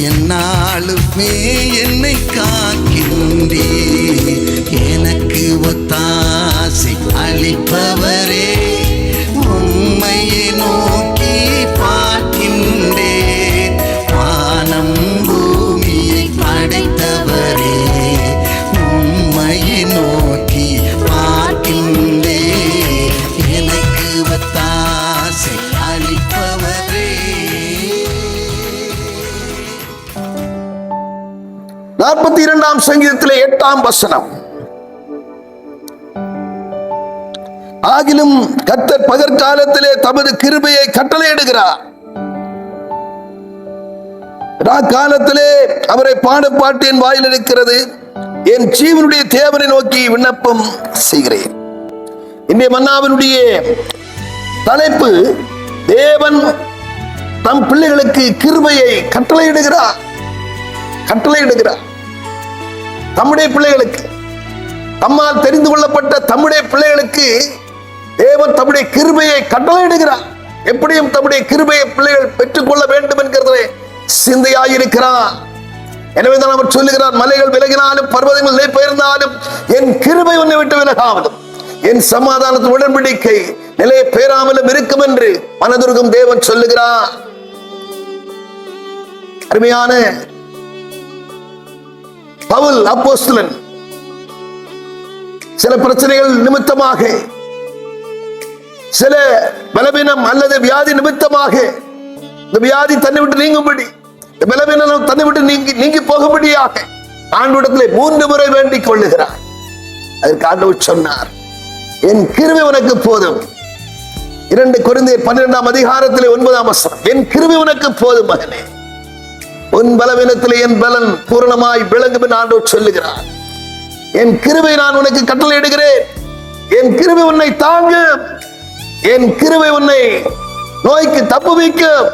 என்னாலுமே என்னை காக்கின்றே, எனக்கு ஒத்தாசை அளிப்பவரே, உம்மையை நோக்கி பார்க்கின்றேன். வானம் பூமியை படைத்தவரே, உம்மையை நோக்கி பார்க்கின்றேன். எனக்கு ஒத்தாசை அளிப்பவரே. 42ஆம் சங்கீதத்திலே 8ஆம் வசனம். ஆகிலும் கர்த்தர் பகற்காலத்திலே தமது கிருபையை கட்டளையிடுகிறார், காலத்திலே அவரை பாட்டு என் வாயில் இருக்கிறது. என் ஜீவனுடைய தேவனை நோக்கி விண்ணப்பம் செய்கிறேன். இன்றைய மன்னாவினுடைய தலைப்பு, தேவன் தம் பிள்ளைகளுக்கு கிருபையை கட்டளையிடுகிறார். தம்முடைய பிள்ளைகளுக்கு, தம்மால் தெரிந்து கொள்ளப்பட்ட தம்முடைய பிள்ளைகளுக்கு தேவன் தம்முடைய கிருபையை கட்டளையிடுகிறார். எப்படியும் தம்முடைய கிருபையை பிள்ளைகள் பெற்றுக்கொள்ள வேண்டும் என்கிறதே சிந்தையாயிருக்கிறார். எனவே தான் அவர் சொல்லுகிறார், மலைகள் விலகினாலும் பர்வதங்கள் நிலை பெயர்ந்தாலும் என் கிருபை உன்னை விட்டு விலகாமலும் என் சமாதானத்தின் உடன்படிக்கை நிலை பெயராமலும் இருக்கும் என்று மனதுருகும் தேவன் சொல்லுகிறார். அருமையான பவுல் அப்போஸ்தலன் சில பிரச்சனைகள் நிமித்தமாக, சில பலவீனம் அல்லது வியாதி நிமித்தமாக, இந்த வியாதி தன்னை விட்டு நீங்கும்படி, இந்த பலவீனம் தன்னை விட்டு நீங்கி போகும்படியாக ஆண்டவரிடத்திலே 3 முறை வேண்டிக் கொள்ளுகிறார். அதற்கு ஆண்டவர் சொன்னார், என் கிருபை உனக்கு போதும். 2 கொரிந்தியர் 12ஆம் அதிகாரத்திலே 9ஆம் வசனம், என் கிருபை உனக்கு போதும் மகனே, உன் பலவீனத்திலே என் பலன் பூரணமாய் விளங்கும் என்று ஆண்டவர் சொல்லுகிறார். என் கிருபை நான் உனக்கு கட்டளையிடுகிறேன். என் கிருபை உன்னை தாங்கும். என் கிருபை உன்னை நோய்க்கு தப்புவிக்கும்.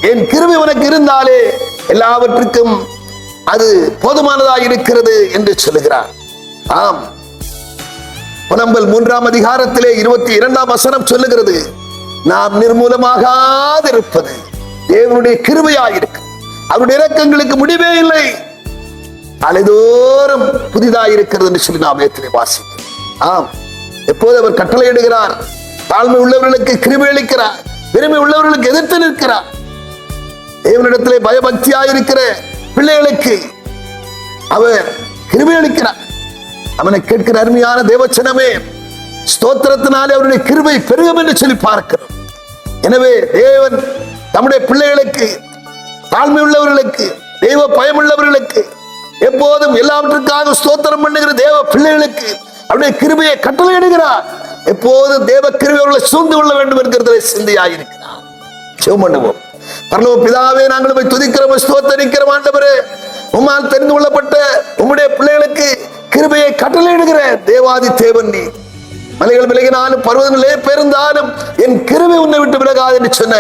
என் கிருபை உனக்கு இருந்தாலே எல்லாவற்றுக்கும் அது போதுமானதாக இருக்கிறது என்று சொல்லுகிறார். ஆம், புலம்பல் 3ஆம் அதிகாரத்திலே 22ஆம் வசனம் சொல்லுகிறது, நாம் நிர்மூலமாகாதிருப்பது தேவனுடைய கிருபையாயிருக்கு. அவருடைய இரக்கங்களுக்கு முடிவே இல்லை, அலைதோறும் புதிதாயிருக்கிறது என்று சொல்லி நாம் நேற்றிலே வாசிக்கிறோம். ஆம், எப்போது அவர் கட்டளையிடுகிறார், தாழ்மை உள்ளவர்களுக்கு கிருபை அளிக்கிறார், பெருமை உள்ளவர்களுக்கு எதிர்த்து நிற்கிறார். தேவனிடத்திலே பயபக்தியாயிருக்கிற பிள்ளைகளுக்கு அவர் கிருபை அளிக்கிறார். அவனை கேட்கிற அருமையான தேவச்சனமே, ஸ்தோத்திரத்தினாலே அவருடைய கிருபை பெருகும் என்று சொல்லி பார்க்கிறோம். எனவே தேவன் நம்முடைய பிள்ளைகளுக்கு, தாழ்மை உள்ளவர்களுக்கு, தெய்வ பயமுள்ளவர்களுக்கு, எப்போதும் எல்லாவற்றுக்காக ஸ்தோத்திரம் பண்ணுகிற தேவ பிள்ளைகளுக்கு அவருடைய கிருபையை கட்டளையிடுகிறார். எப்போதும் தேவ கிருபை அவர்களை சூழ்ந்து கொள்ள வேண்டும் என்கிறதை சிந்தையாயிருக்கிறார். ஜெபம் பண்ணுவோம். பரலோக பிதாவே, நாங்கள் போய் துதிக்கிறோம், ஸ்தோத்தரிக்கிறோம். ஆண்டவரே, உம்மால் தெரிந்து கொள்ளப்பட்ட உம்முடைய பிள்ளைகளுக்கு கிருபையை கட்டளையிடுகிற தேவாதி தேவன் நீ. மலைகள் விலகினாலும் பர்வதங்களே பெயர்ந்தாலும் என் கிருபை உன்னை விட்டு விலகாது என்று சொன்ன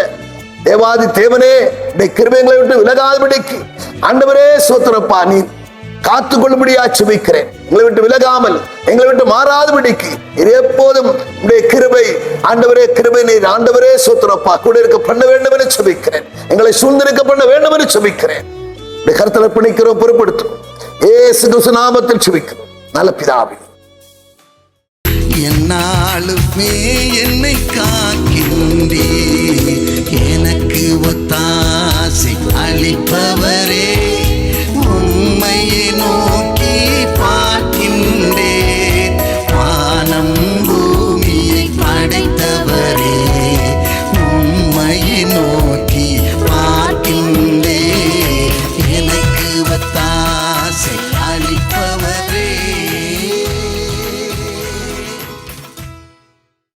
தேவாதி தேவனே, இந்த கிருபைகளை விட்டு விலகாதபடிக்கு ஆண்டவரே ஸ்தோத்திரப்பா, நீ காத்துக் கொள்ளும்படியா செபிக்கிறேன். எங்களை விட்டு விலகாமல், எங்களை விட்டு மாறாதபடிக்கு எப்போதும் உடைய கிருபை, ஆண்டவரே கிருபை நீர், ஆண்டவரே ஸ்தோத்திரப்பா, கூட இருக்க பண்ண வேண்டும் என்று செபிக்கிறேன். எங்களை சூழ்ந்திருக்க பண்ண வேண்டும் என்று செபிக்கிறேன். கருத்தில் அர்ப்பணிக்கிறோம், பொறுப்படுத்தும் இயேசு கிறிஸ்து நாமத்தில் செபிக்கிறோம் நல்ல பிதாவே. என்னாலுமே என்னை காக்கின்றே, எனக்கு ஒத்தாசை அளிப்பவரே, உம்மையை நோக்கி பார்க்கின்றேன். வானம் பூமியை படைத்தவரே, உம்மையை நோக்கி